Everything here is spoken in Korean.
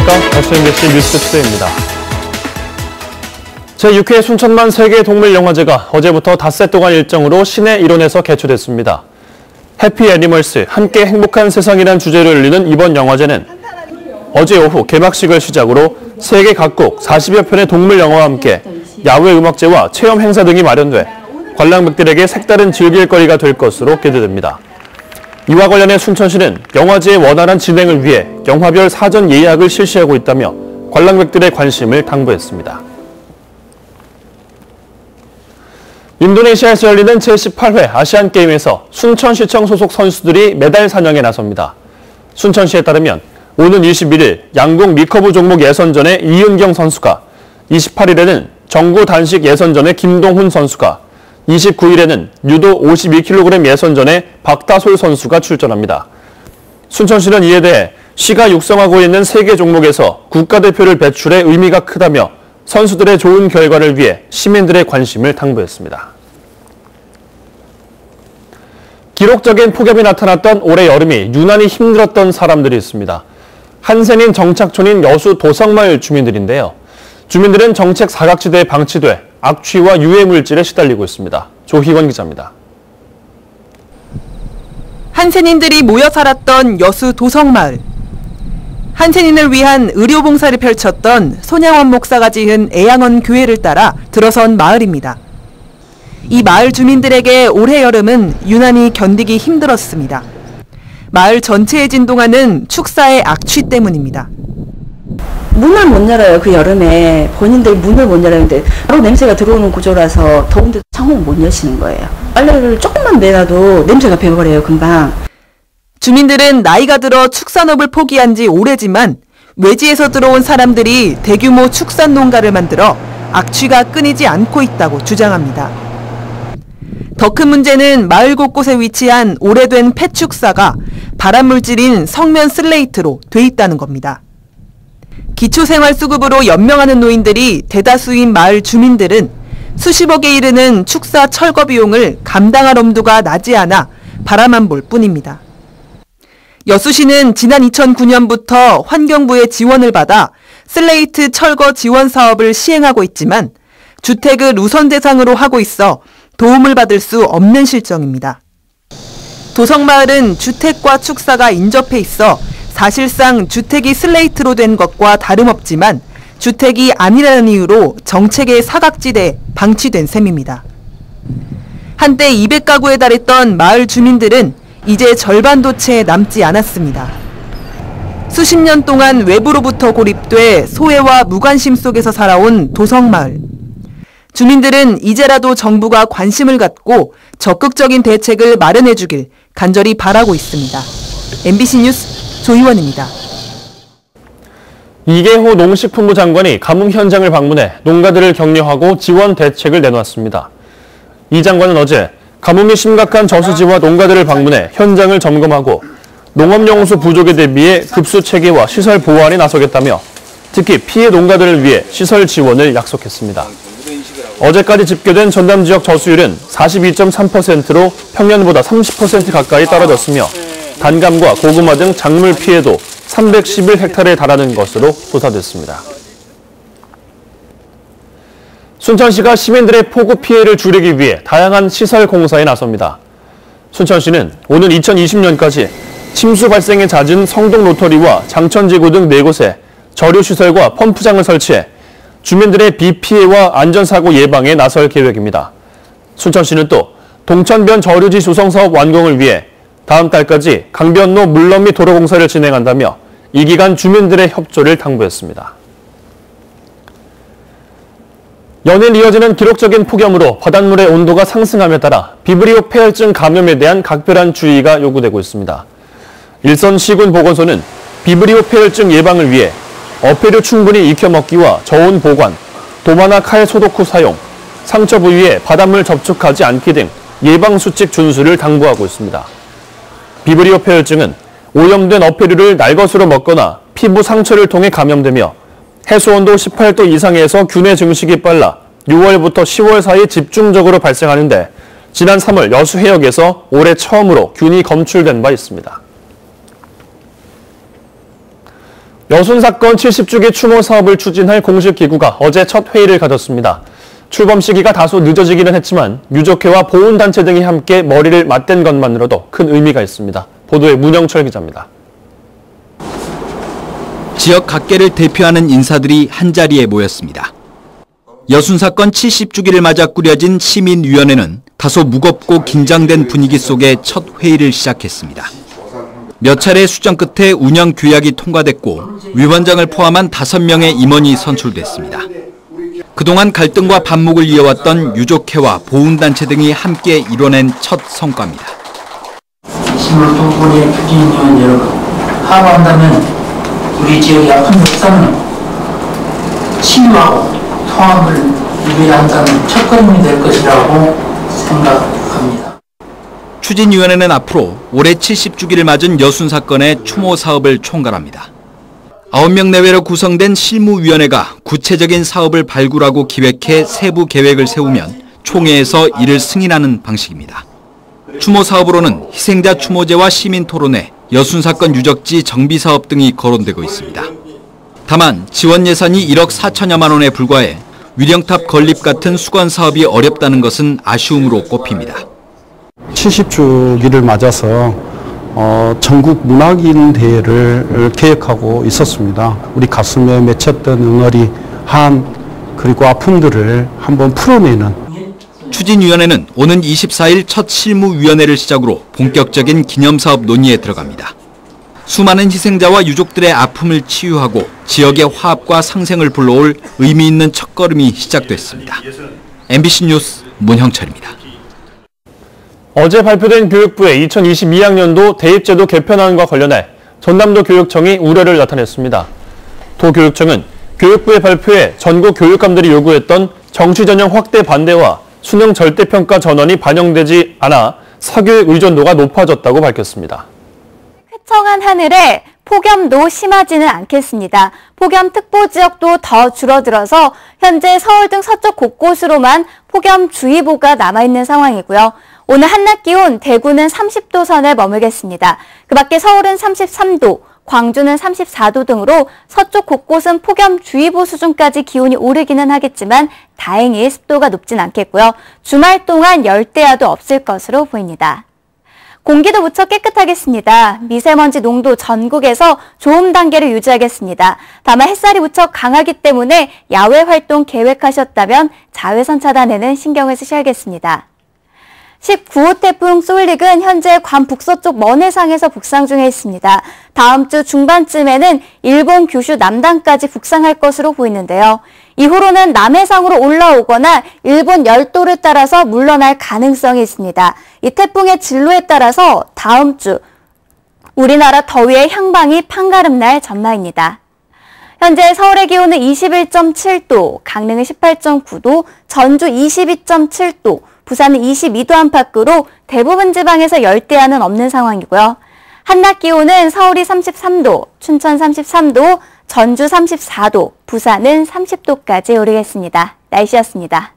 안녕하십니까. SMBC 뉴스투데이입니다. 제6회 순천만 세계동물영화제가 어제부터 닷새 동안 일정으로 시내 일원에서 개최됐습니다. 해피 애니멀스, 함께 행복한 세상이란 주제를 올리는 이번 영화제는 어제 오후 개막식을 시작으로 세계 각국 40여 편의 동물 영화와 함께 야외 음악제와 체험 행사 등이 마련돼 관람객들에게 색다른 즐길거리가 될 것으로 기대됩니다. 이와 관련해 순천시는 영화제의 원활한 진행을 위해 영화별 사전 예약을 실시하고 있다며 관람객들의 관심을 당부했습니다. 인도네시아에서 열리는 제18회 아시안게임에서 순천시청 소속 선수들이 메달 사냥에 나섭니다. 순천시에 따르면 오는 21일 양궁 미커브 종목 예선전에 이은경 선수가, 28일에는 정구 단식 예선전에 김동훈 선수가, 29일에는 유도 52kg 예선전에 박다솔 선수가 출전합니다. 순천시는 이에 대해 시가 육성하고 있는 3개 종목에서 국가대표를 배출해 의미가 크다며 선수들의 좋은 결과를 위해 시민들의 관심을 당부했습니다. 기록적인 폭염이 나타났던 올해 여름이 유난히 힘들었던 사람들이 있습니다. 한센인 정착촌인 여수 도성마을 주민들인데요. 주민들은 정책 사각지대에 방치돼 악취와 유해 물질에 시달리고 있습니다. 조희원 기자입니다. 한센인들이 모여 살았던 여수 도성마을. 한센인을 위한 의료봉사를 펼쳤던 손양원 목사가 지은 애양원 교회를 따라 들어선 마을입니다. 이 마을 주민들에게 올해 여름은 유난히 견디기 힘들었습니다. 마을 전체에 진동하는 축사의 악취 때문입니다. 문을 못 열어요. 그 여름에 본인들 문을 못 열었는데 바로 냄새가 들어오는 구조라서 더운데 창문 못 여시는 거예요. 빨래를 조금만 내놔도 냄새가 배어버려요, 금방. 주민들은 나이가 들어 축산업을 포기한 지 오래지만 외지에서 들어온 사람들이 대규모 축산 농가를 만들어 악취가 끊이지 않고 있다고 주장합니다. 더 큰 문제는 마을 곳곳에 위치한 오래된 폐축사가 발암물질인 성면 슬레이트로 돼 있다는 겁니다. 기초생활수급으로 연명하는 노인들이 대다수인 마을 주민들은 수십억에 이르는 축사 철거 비용을 감당할 엄두가 나지 않아 바라만 볼 뿐입니다. 여수시는 지난 2009년부터 환경부의 지원을 받아 슬레이트 철거 지원 사업을 시행하고 있지만 주택을 우선 대상으로 하고 있어 도움을 받을 수 없는 실정입니다. 도성마을은 주택과 축사가 인접해 있어 사실상 주택이 슬레이트로 된 것과 다름없지만 주택이 아니라는 이유로 정책의 사각지대에 방치된 셈입니다. 한때 200가구에 달했던 마을 주민들은 이제 절반도 채 남지 않았습니다. 수십 년 동안 외부로부터 고립돼 소외와 무관심 속에서 살아온 도성마을. 주민들은 이제라도 정부가 관심을 갖고 적극적인 대책을 마련해 주길 간절히 바라고 있습니다. MBC 뉴스 조희원입니다. 이계호 농식품부 장관이 가뭄 현장을 방문해 농가들을 격려하고 지원 대책을 내놓았습니다. 이 장관은 어제 가뭄이 심각한 저수지와 농가들을 방문해 현장을 점검하고 농업용수 부족에 대비해 급수 체계와 시설 보완에 나서겠다며 특히 피해 농가들을 위해 시설 지원을 약속했습니다. 어제까지 집계된 전남 지역 저수율은 42.3%로 평년보다 30% 가까이 떨어졌으며 단감과 고구마 등 작물 피해도 311헥타르에 달하는 것으로 조사됐습니다. 순천시가 시민들의 폭우 피해를 줄이기 위해 다양한 시설 공사에 나섭니다. 순천시는 오는 2020년까지 침수 발생에 잦은 성동 로터리와 장천지구 등 4곳에 저류시설과 펌프장을 설치해 주민들의 비 피해와 안전사고 예방에 나설 계획입니다. 순천시는 또 동천변 저류지 조성사업 완공을 위해 다음 달까지 강변로 물넘 및 도로 공사를 진행한다며 이 기간 주민들의 협조를 당부했습니다. 연일 이어지는 기록적인 폭염으로 바닷물의 온도가 상승함에 따라 비브리오 폐혈증 감염에 대한 각별한 주의가 요구되고 있습니다. 일선시군보건소는 비브리오 폐혈증 예방을 위해 어패류 충분히 익혀 먹기와 저온 보관, 도마나 칼 소독 후 사용, 상처 부위에 바닷물 접촉하지 않기 등 예방수칙 준수를 당부하고 있습니다. 비브리오 폐혈증은 오염된 어패류를 날것으로 먹거나 피부 상처를 통해 감염되며 해수온도 18도 이상에서 균의 증식이 빨라 6월부터 10월 사이 집중적으로 발생하는데 지난 3월 여수 해역에서 올해 처음으로 균이 검출된 바 있습니다. 여순 사건 70주기 추모 사업을 추진할 공식 기구가 어제 첫 회의를 가졌습니다. 출범 시기가 다소 늦어지기는 했지만 유족회와 보훈단체 등이 함께 머리를 맞댄 것만으로도 큰 의미가 있습니다. 보도에 문영철 기자입니다. 지역 각계를 대표하는 인사들이 한자리에 모였습니다. 여순 사건 70주기를 맞아 꾸려진 시민위원회는 다소 무겁고 긴장된 분위기 속에 첫 회의를 시작했습니다. 몇 차례 수정 끝에 운영 규약이 통과됐고 위원장을 포함한 5명의 임원이 선출됐습니다. 그동안 갈등과 반목을 이어왔던 유족회와 보훈단체 등이 함께 이뤄낸 첫 성과입니다. 심을동군의 추진위원 여러분, 합의한다면 우리 지역의 아픈 역사는 치유하고 통합을 위한다는 첫걸음이 될 것이라고 생각합니다. 추진위원회는 앞으로 올해 70주기를 맞은 여순 사건의 추모 사업을 총괄합니다. 9명 내외로 구성된 실무위원회가 구체적인 사업을 발굴하고 기획해 세부 계획을 세우면 총회에서 이를 승인하는 방식입니다. 추모 사업으로는 희생자 추모제와 시민토론회, 여순 사건 유적지 정비 사업 등이 거론되고 있습니다. 다만 지원 예산이 1억 4천여만 원에 불과해 위령탑 건립 같은 수건 사업이 어렵다는 것은 아쉬움으로 꼽힙니다. 70주기를 맞아서 전국 문학인 대회를 계획하고 있었습니다. 우리 가슴에 맺혔던 응어리, 그리고 아픔들을 한번 풀어내는. 추진위원회는 오는 24일 첫 실무위원회를 시작으로 본격적인 기념사업 논의에 들어갑니다. 수많은 희생자와 유족들의 아픔을 치유하고 지역의 화합과 상생을 불러올 의미 있는 첫걸음이 시작됐습니다. MBC 뉴스 문형철입니다. 어제 발표된 교육부의 2022학년도 대입제도 개편안과 관련해 전남도 교육청이 우려를 나타냈습니다. 도교육청은 교육부의 발표에 전국 교육감들이 요구했던 정시 전형 확대 반대와 수능 절대평가 전원이 반영되지 않아 사교육 의존도가 높아졌다고 밝혔습니다. 쾌청한 하늘에 폭염도 심하지는 않겠습니다. 폭염특보 지역도 더 줄어들어서 현재 서울 등 서쪽 곳곳으로만 폭염주의보가 남아있는 상황이고요. 오늘 한낮 기온 대구는 30도 선에 머물겠습니다. 그 밖에 서울은 33도, 광주는 34도 등으로 서쪽 곳곳은 폭염주의보 수준까지 기온이 오르기는 하겠지만 다행히 습도가 높진 않겠고요. 주말 동안 열대야도 없을 것으로 보입니다. 공기도 무척 깨끗하겠습니다. 미세먼지 농도 전국에서 좋음 단계를 유지하겠습니다. 다만 햇살이 무척 강하기 때문에 야외 활동 계획하셨다면 자외선 차단에는 신경을 쓰셔야겠습니다. 19호 태풍 쏠릭은 현재 괌 북서쪽 먼해상에서 북상 중에 있습니다. 다음 주 중반쯤에는 일본 규슈 남단까지 북상할 것으로 보이는데요. 이후로는 남해상으로 올라오거나 일본 열도를 따라서 물러날 가능성이 있습니다. 이 태풍의 진로에 따라서 다음 주 우리나라 더위의 향방이 판가름 날 전망입니다. 현재 서울의 기온은 21.7도, 강릉은 18.9도, 전주 22.7도, 부산은 22도 안팎으로 대부분 지방에서 열대야는 없는 상황이고요. 한낮 기온은 서울이 33도, 춘천 33도, 전주 34도, 부산은 30도까지 오르겠습니다. 날씨였습니다.